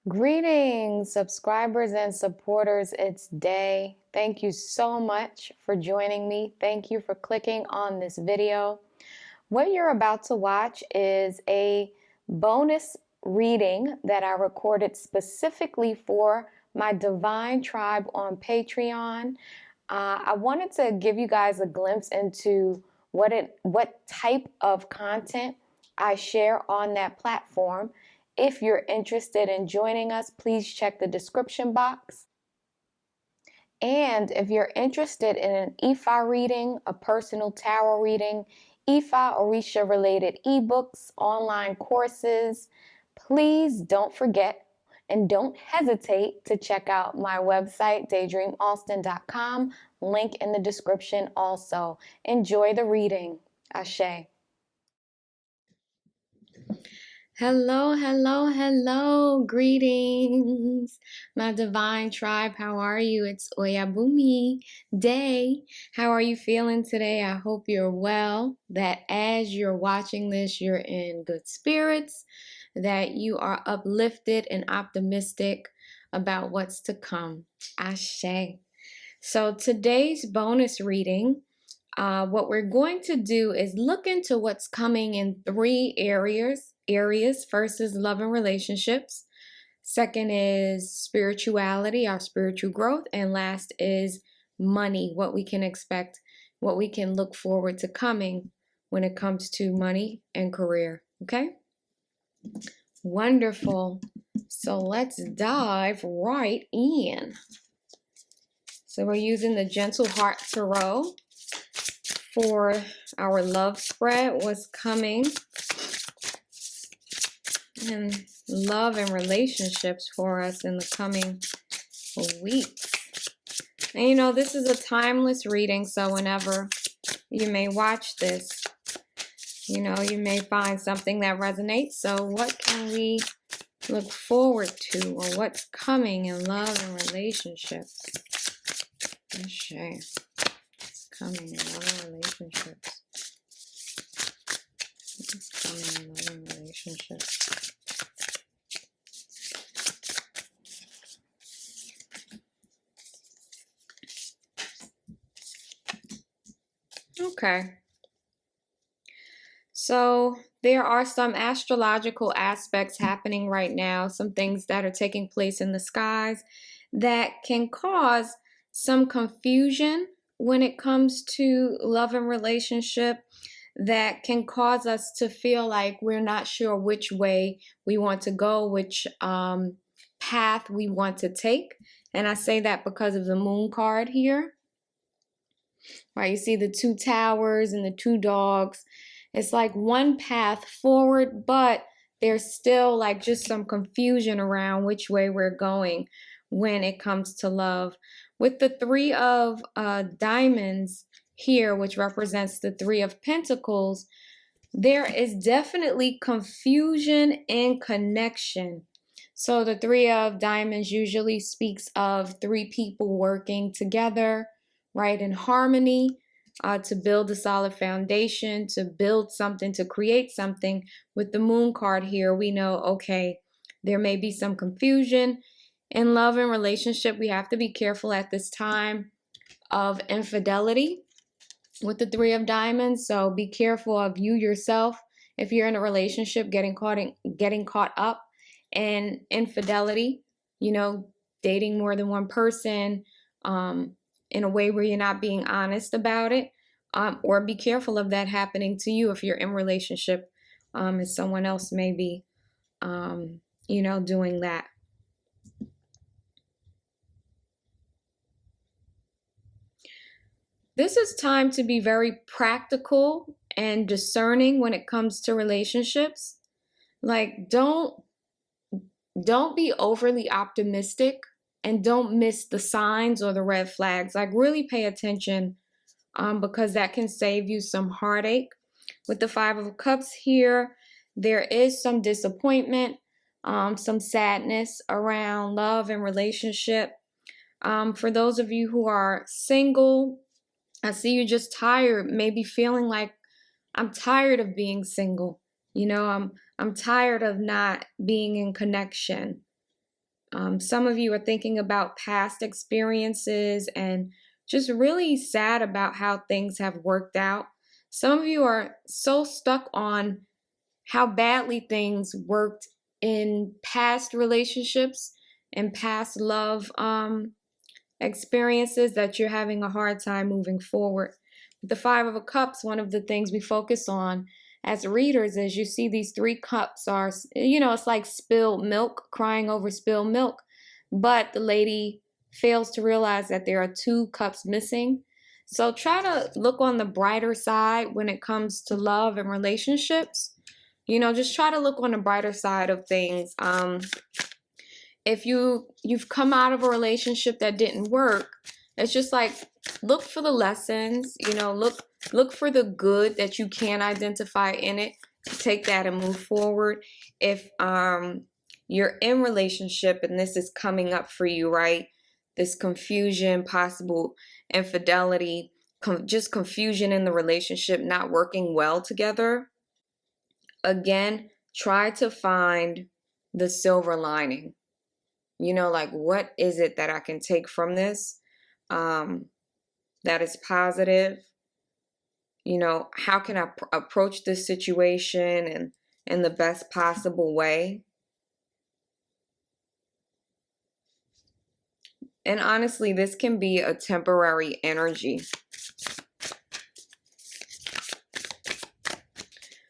Greetings, subscribers and supporters. It's Day. Thank you so much for joining me. Thank you for clicking on this video. What you're about to watch is a bonus reading that I recorded specifically for my Divine Tribe on Patreon. I wanted to give you guys a glimpse into what type of content I share on that platform. If you're interested in joining us, please check the description box. And if you're interested in an Ifa reading, a personal tarot reading, Ifa Orisha related ebooks, online courses, please don't forget and don't hesitate to check out my website, daydreamalston.com. Link in the description also. Enjoy the reading. Ashe. Hello. Greetings, my divine tribe. How are you? It's Oyabumi Day. How are you feeling today? I hope you're well, that as you're watching this, you're in good spirits, that you are uplifted and optimistic about what's to come. Ashe. So today's bonus reading, what we're going to do is look into what's coming in three areas. First is love and relationships. Second is spirituality, our spiritual growth. And last is money, what we can expect, what we can look forward to coming when it comes to money and career. Okay? Wonderful. So let's dive right in. So we're using the Gentle Heart Tarot for our love spread, what's coming, and love and relationships for us in the coming weeks. And you know, this is a timeless reading, so whenever you may watch this, you know, you may find something that resonates. So what can we look forward to, or what's coming in love and relationships? Okay. What's coming in love and relationships? What's coming in love and relationships? Okay. So there are some astrological aspects happening right now, some things that are taking place in the skies that can cause some confusion when it comes to love and relationship, that can cause us to feel like we're not sure which way we want to go, which path we want to take. And I say that because of the moon card here. Right, you see the two towers and the two dogs. It's like one path forward, but there's still like just some confusion around which way we're going when it comes to love. With the Three of Diamonds here, which represents the Three of Pentacles, there is definitely confusion in connection. So the Three of Diamonds usually speaks of three people working together, right, in harmony, to build a solid foundation, to build something, to create something. With the moon card here, we know, okay, there may be some confusion in love and relationship. We have to be careful at this time of infidelity with the Three of Diamonds. So be careful of you yourself if you're in a relationship getting caught up in infidelity, you know, dating more than one person, in a way where you're not being honest about it, or be careful of that happening to you if you're in relationship, and someone else may be, you know, doing that. This is time to be very practical and discerning when it comes to relationships. Like, don't be overly optimistic, and don't miss the signs or the red flags. Like, really pay attention, because that can save you some heartache. With the Five of Cups here, there is some disappointment, some sadness around love and relationship. For those of you who are single, I see you just tired, maybe feeling like, I'm tired of being single. You know, I'm tired of not being in connection. Some of you are thinking about past experiences and just really sad about how things have worked out. Some of you are so stuck on how badly things worked in past relationships and past love experiences that you're having a hard time moving forward. With the Five of Cups, one of the things we focus on as readers is you see these three cups are, it's like spilled milk, crying over spilled milk. But the lady fails to realize that there are two cups missing. So try to look on the brighter side when it comes to love and relationships. Just try to look on the brighter side of things. If you've come out of a relationship that didn't work, it's just like look for the lessons, look for the good that you can identify in it. Take that and move forward. If you're in relationship and this is coming up for you, right? This confusion, possible infidelity, just confusion in the relationship, not working well together. Again, try to find the silver lining. Like what is it that I can take from this that is positive? How can I approach this situation and in the best possible way? And honestly, this can be a temporary energy.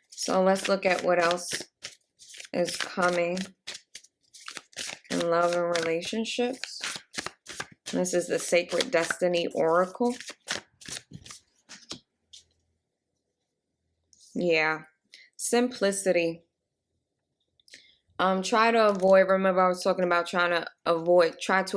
So let's look at what else is coming in love and relationships. This is the Sacred Destiny Oracle. Yeah, simplicity. Try to avoid, remember I was talking about try to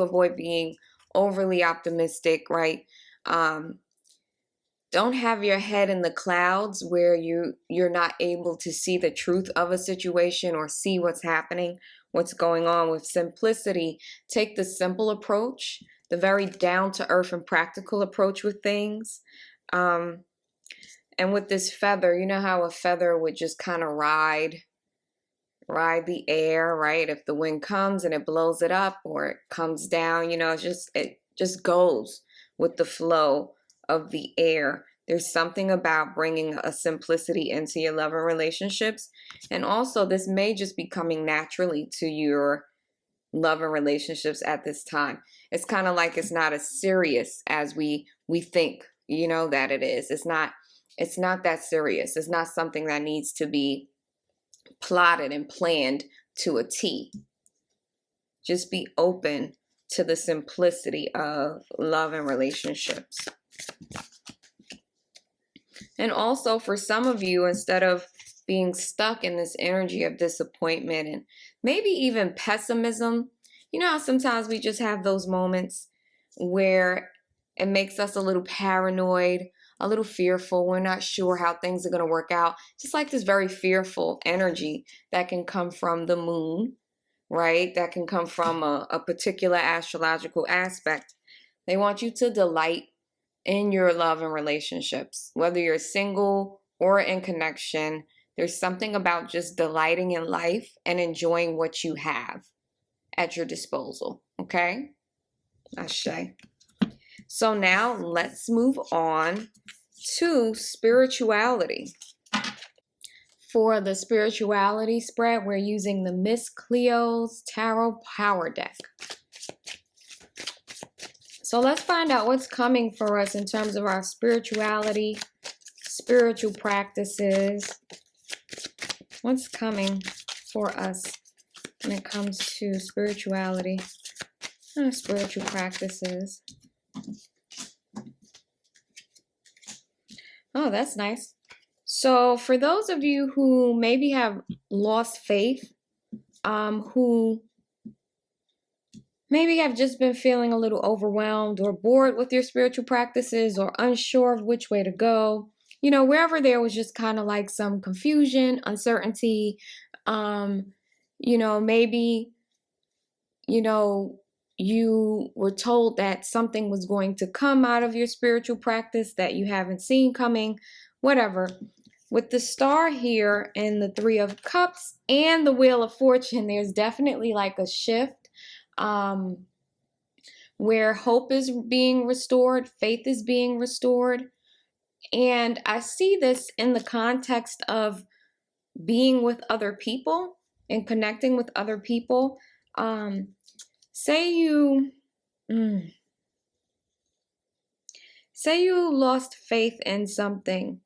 avoid being overly optimistic, right? Don't have your head in the clouds where you're not able to see the truth of a situation or see what's happening, what's going on. With simplicity, take the simple approach, the very down-to-earth and practical approach with things. And with this feather, you know how a feather would just kind of ride the air, right? If the wind comes and it blows it up or it comes down, it just goes with the flow of the air. There's something about bringing a simplicity into your love and relationships. And also, this may just be coming naturally to your love and relationships at this time. It's kind of like it's not as serious as we think, that it is. It's not that serious. It's not something that needs to be plotted and planned to a T. Just be open to the simplicity of love and relationships. And also for some of you, instead of being stuck in this energy of disappointment and maybe even pessimism, how sometimes we just have those moments where it makes us a little paranoid, a little fearful. We're not sure how things are going to work out. Just like this very fearful energy that can come from the moon, right? That can come from a particular astrological aspect. They want you to delight in your love and relationships, whether you're single or in connection. There's something about just delighting in life and enjoying what you have at your disposal. Okay? Ashe. So now let's move on to spirituality. For the spirituality spread, we're using the Miss Cleo's Tarot Power Deck. So let's find out what's coming for us in terms of our spirituality, spiritual practices. What's coming for us when it comes to spirituality and spiritual practices? Oh, that's nice. So for those of you who maybe have lost faith, who maybe have just been feeling a little overwhelmed or bored with your spiritual practices or unsure of which way to go, wherever there was just kind of like some confusion, uncertainty, maybe, you were told that something was going to come out of your spiritual practice that you haven't seen coming, whatever. With the star here and the Three of Cups and the Wheel of Fortune, there's definitely like a shift. where hope is being restored, faith is being restored. And I see this in the context of being with other people and connecting with other people. Say you lost faith in something.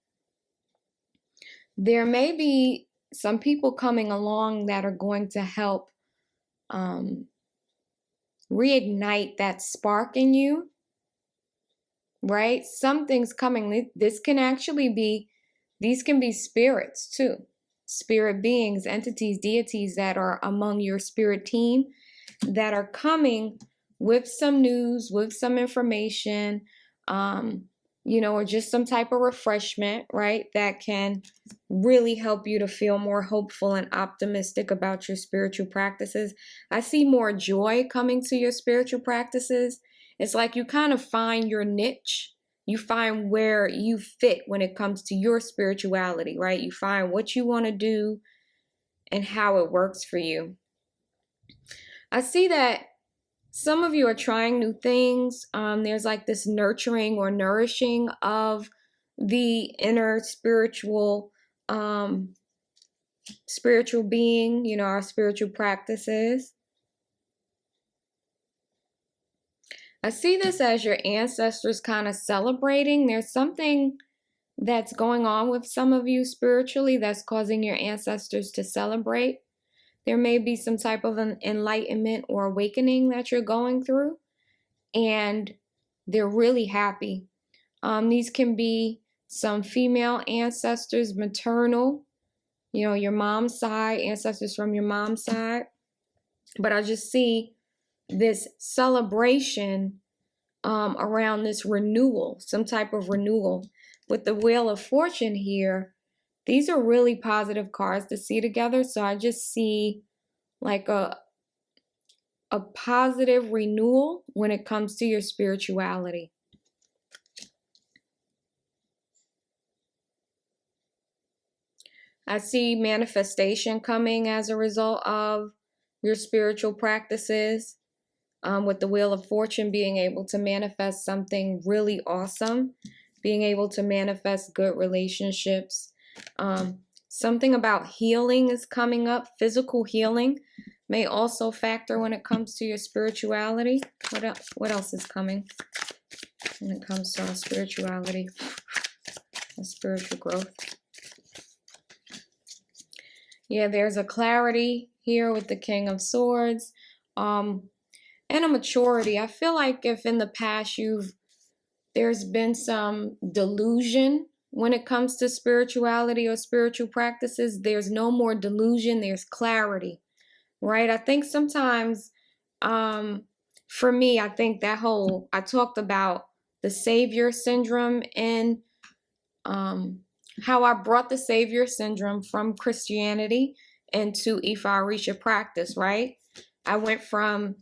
There may be some people coming along that are going to help reignite that spark in you, right? Something's coming. These can be spirits too. Spirit beings, entities, deities that are among your spirit team that are coming with some news, with some information, or just some type of refreshment, right? That can really help you to feel more hopeful and optimistic about your spiritual practices. I see more joy coming to your spiritual practices. It's like you kind of find your niche. You find where you fit when it comes to your spirituality, right? You find what you want to do and how it works for you. I see that some of you are trying new things. There's like this nurturing or nourishing of the inner spiritual being, our spiritual practices. I see this as your ancestors kind of celebrating. There's something that's going on with some of you spiritually that's causing your ancestors to celebrate. There may be some type of an enlightenment or awakening that you're going through, and they're really happy. These can be some female ancestors, maternal, your mom's side, ancestors from your mom's side. But I just see this celebration around this renewal, some type of renewal. With the Wheel of Fortune here, these are really positive cards to see together. So I just see like a positive renewal when it comes to your spirituality. I see manifestation coming as a result of your spiritual practices. With the Wheel of Fortune being able to manifest something really awesome, being able to manifest good relationships. Something about healing is coming up. Physical healing may also factor when it comes to your spirituality. What else is coming when it comes to our spirituality and spiritual growth? Yeah, there's a clarity here with the King of Swords. And a maturity. I feel like if in the past there's been some delusion when it comes to spirituality or spiritual practices, there's no more delusion, there's clarity, right? I think sometimes, for me, I think I talked about the Savior syndrome and how I brought the Savior syndrome from Christianity into Ifa Risha practice, right? I went from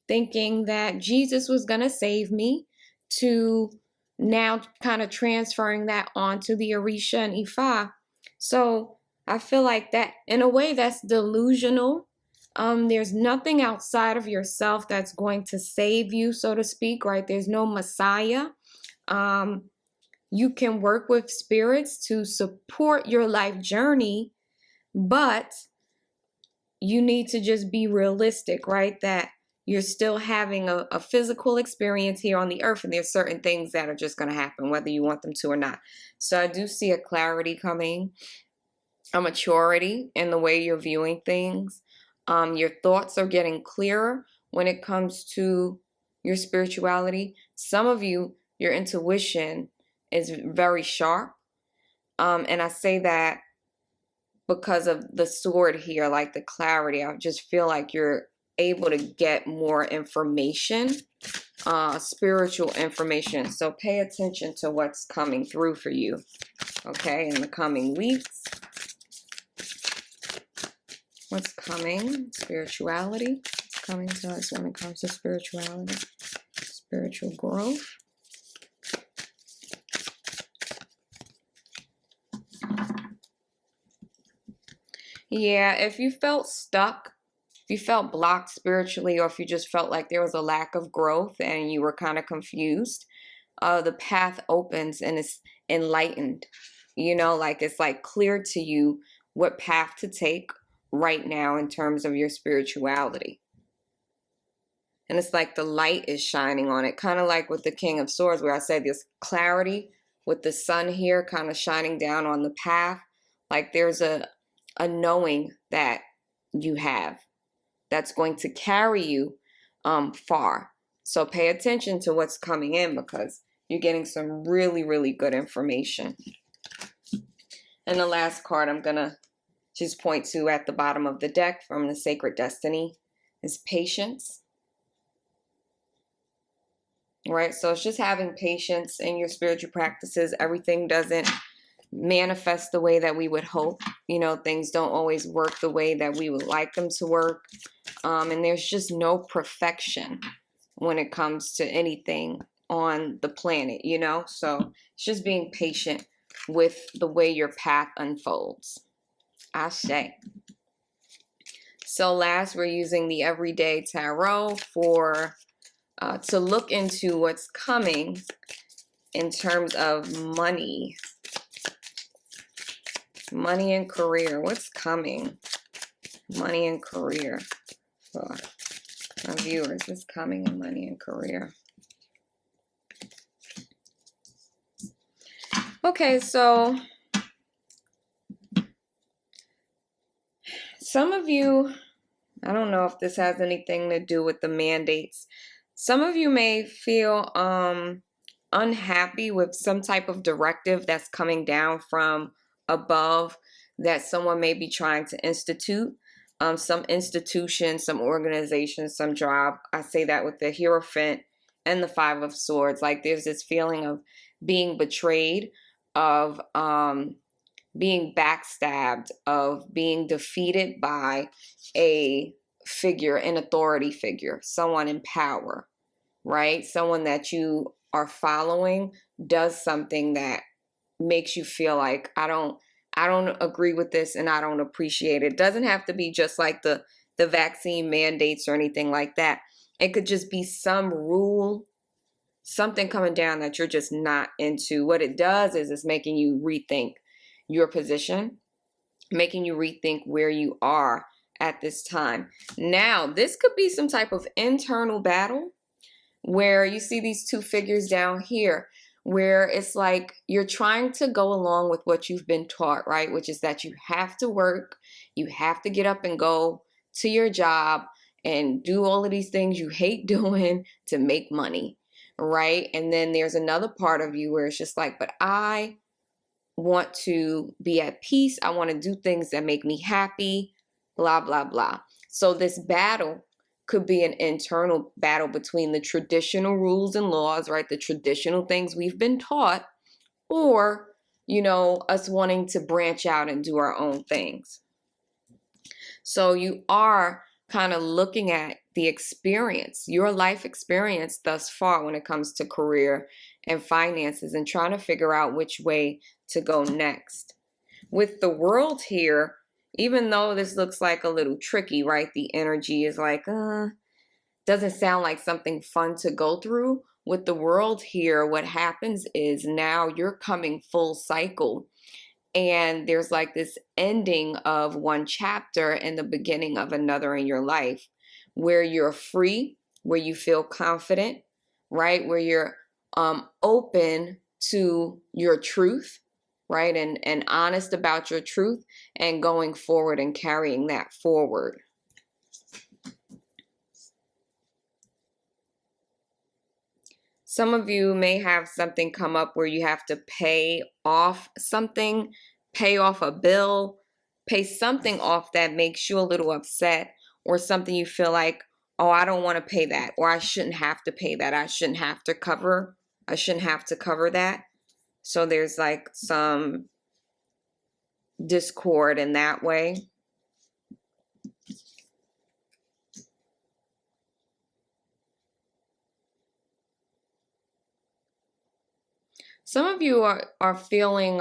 thinking that Jesus was going to save me to now kind of transferring that onto the Orisha and Ifa. So I feel like that, in a way, that's delusional. There's nothing outside of yourself that's going to save you, so to speak, right? There's no Messiah. You can work with spirits to support your life journey, but you need to just be realistic, right? That you're still having a physical experience here on the earth, and there's certain things that are just going to happen whether you want them to or not. So I do see a clarity coming, a maturity in the way you're viewing things. Your thoughts are getting clearer when it comes to your spirituality. Some of you, your intuition is very sharp. And I say that because of the sword here, like the clarity. I just feel like you're able to get more information, spiritual information. So pay attention to what's coming through for you, okay, in the coming weeks. What's coming? Spirituality. What's coming to us when it comes to spirituality? Spiritual growth. Yeah, if you felt stuck you felt blocked spiritually, or if you just felt like there was a lack of growth and you were kind of confused, the path opens and it's enlightened. You know, like it's like clear to you what path to take right now in terms of your spirituality. And it's like the light is shining on it, kind of like with the King of Swords, where I said there's clarity with the sun here kind of shining down on the path. Like there's a knowing that you have that's going to carry you far. So pay attention to what's coming in, because you're getting some really, really good information. And the last card I'm going to just point to at the bottom of the deck from the Sacred Destiny is patience. Right? So it's just having patience in your spiritual practices. Everything doesn't manifest the way that we would hope. You know, things don't always work the way that we would like them to work. And there's just no perfection when it comes to anything on the planet, you know? So it's just being patient with the way your path unfolds. Ashe. So last, we're using the Everyday Tarot for to look into what's coming in terms of money. Money and career. What's coming? Money and career. For our viewers, what's coming in money and career? Okay, so some of you, I don't know if this has anything to do with the mandates. Some of you may feel unhappy with some type of directive that's coming down from above that someone may be trying to institute. Some institution, some organization, some job. I say that with the Hierophant and the Five of Swords. Like there's this feeling of being betrayed, of being backstabbed, of being defeated by a figure, an authority figure, someone in power, right? Someone that you are following does something that makes you feel like, I don't agree with this and I don't appreciate it. It doesn't have to be just like the vaccine mandates or anything like that. It could just be some rule, something coming down that you're just not into. What it does is it's making you rethink your position, making you rethink where you are at this time. Now, this could be some type of internal battle where you see these two figures down here, where it's like you're trying to go along with what you've been taught, right? Which is that you have to work, you have to get up and go to your job and do all of these things you hate doing to make money, right? And then there's another part of you where it's just like, but I want to be at peace. I want to do things that make me happy, blah, blah, blah. So this battle could be an internal battle between the traditional rules and laws, right? The traditional things we've been taught, or, you know, us wanting to branch out and do our own things. So you are kind of looking at the experience, your life experience thus far when it comes to career and finances, and trying to figure out which way to go next. With the World here, even though this looks like a little tricky, right? The energy is like, doesn't sound like something fun to go through. With the World here, what happens is now you're coming full cycle. And there's like this ending of one chapter and the beginning of another in your life, where you're free, where you feel confident, right? Where you're open to your truth, right? And honest about your truth and going forward and carrying that forward. Some of you may have something come up where you have to pay off something, pay off a bill, pay something off that makes you a little upset, or something you feel like, oh, I don't want to pay that, or I shouldn't have to pay that. I shouldn't have to cover that. So there's like some discord in that way. Some of you are feeling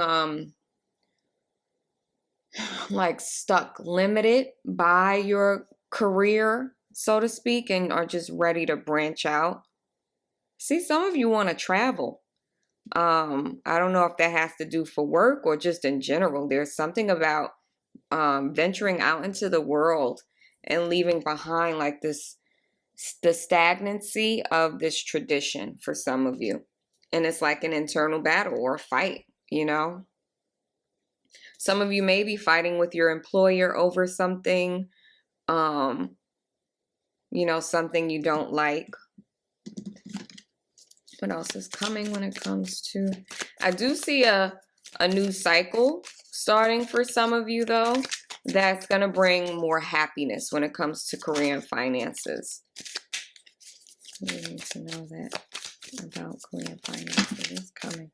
like stuck, limited by your career, so to speak, and are just ready to branch out. See, some of you want to travel. I don't know if that has to do for work or just in general. There's something about venturing out into the world and leaving behind like the stagnancy of this tradition for some of you. And it's like an internal battle or a fight, you know? Some of you may be fighting with your employer over something, something you don't like. What else is coming when it comes to... I do see a new cycle starting for some of you, though. That's going to bring more happiness when it comes to career and finances. You need to know that about career and finances. It's coming.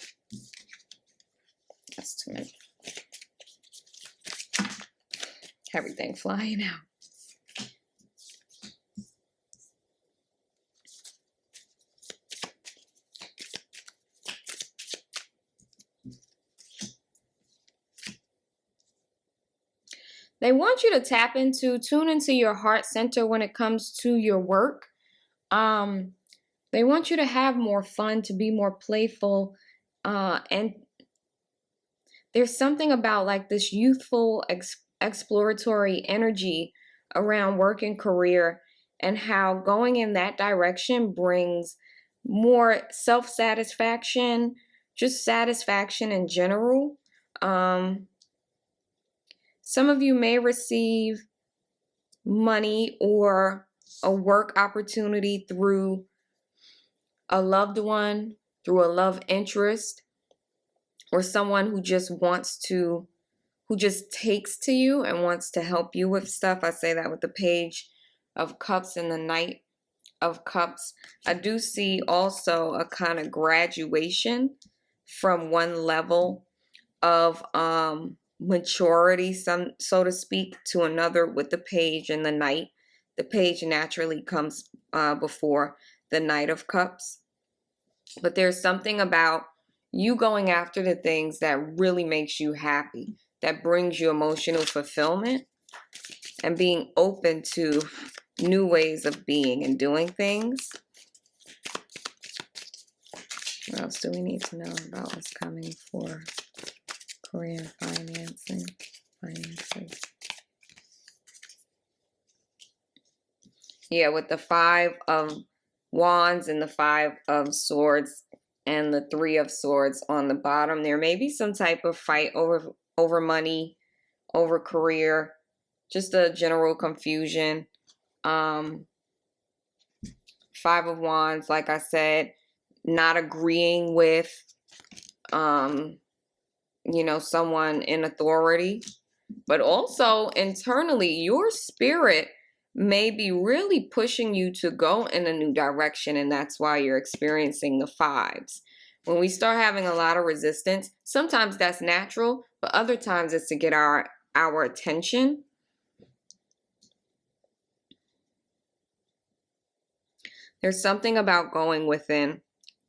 That's too many. Everything flying out. They want you to tune into your heart center when it comes to your work. They want you to have more fun, to be more playful. And there's something about like this youthful, exploratory energy around work and career, and how going in that direction brings more self-satisfaction, just satisfaction in general. Some of you may receive money or a work opportunity through a loved one, through a love interest, or someone who just takes to you and wants to help you with stuff. I say that with the Page of Cups and the Knight of Cups. I do see also a kind of graduation from one level of maturity, so to speak, to another with the Page and the Knight. The Page naturally comes before the Knight of Cups. But there's something about you going after the things that really makes you happy, that brings you emotional fulfillment, and being open to new ways of being and doing things. What else do we need to know about what's coming for career finances? Yeah, with the 5 of Wands and the 5 of Swords and the 3 of Swords on the bottom, there may be some type of fight over money, over career, just a general confusion. 5 of Wands, like I said, not agreeing with someone in authority, but also internally your spirit may be really pushing you to go in a new direction, and that's why you're experiencing the 5s. When we start having a lot of resistance, sometimes that's natural, but other times it's to get our attention. There's something about going within,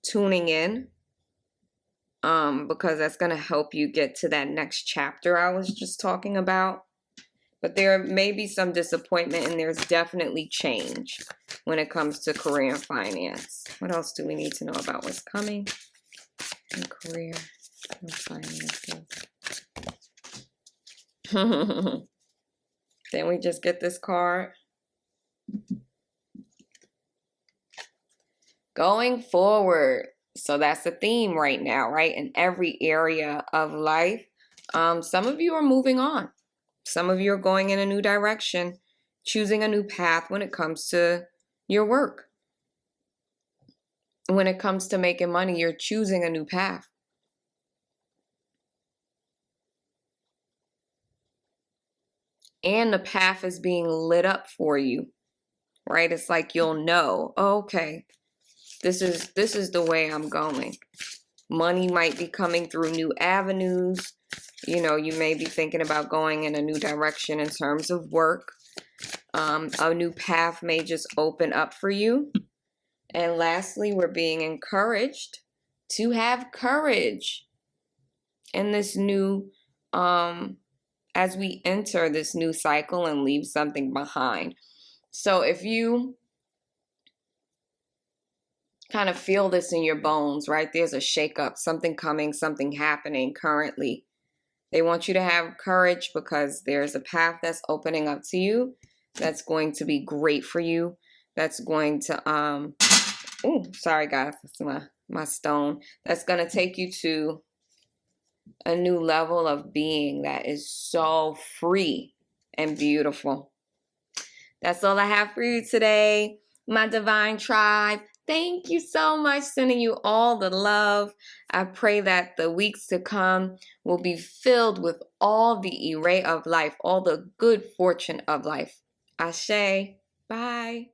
tuning in, because that's going to help you get to that next chapter I was just talking about. But there may be some disappointment, and there's definitely change when it comes to career and finance. What else do we need to know about what's coming in career and finances? Then we just get this card. Going forward. So that's the theme right now, right? In every area of life. Some of you are moving on. Some of you are going in a new direction, choosing a new path when it comes to your work. When it comes to making money, you're choosing a new path. And the path is being lit up for you, right? It's like you'll know, oh, okay, this is the way I'm going. Money might be coming through new avenues. You may be thinking about going in a new direction in terms of work. A new path may just open up for you. And lastly, we're being encouraged to have courage in this new, as we enter this new cycle and leave something behind. So if you kind of feel this in your bones, right? There's a shakeup, something coming, something happening currently. They want you to have courage because there's a path that's opening up to you that's going to be great for you. That's going to oh, sorry guys, that's my stone. That's going to take you to a new level of being that is so free and beautiful. That's all I have for you today, my divine tribe. Thank you so much. Sending you all the love. I pray that the weeks to come will be filled with all the array of life, all the good fortune of life. Ashe. Bye.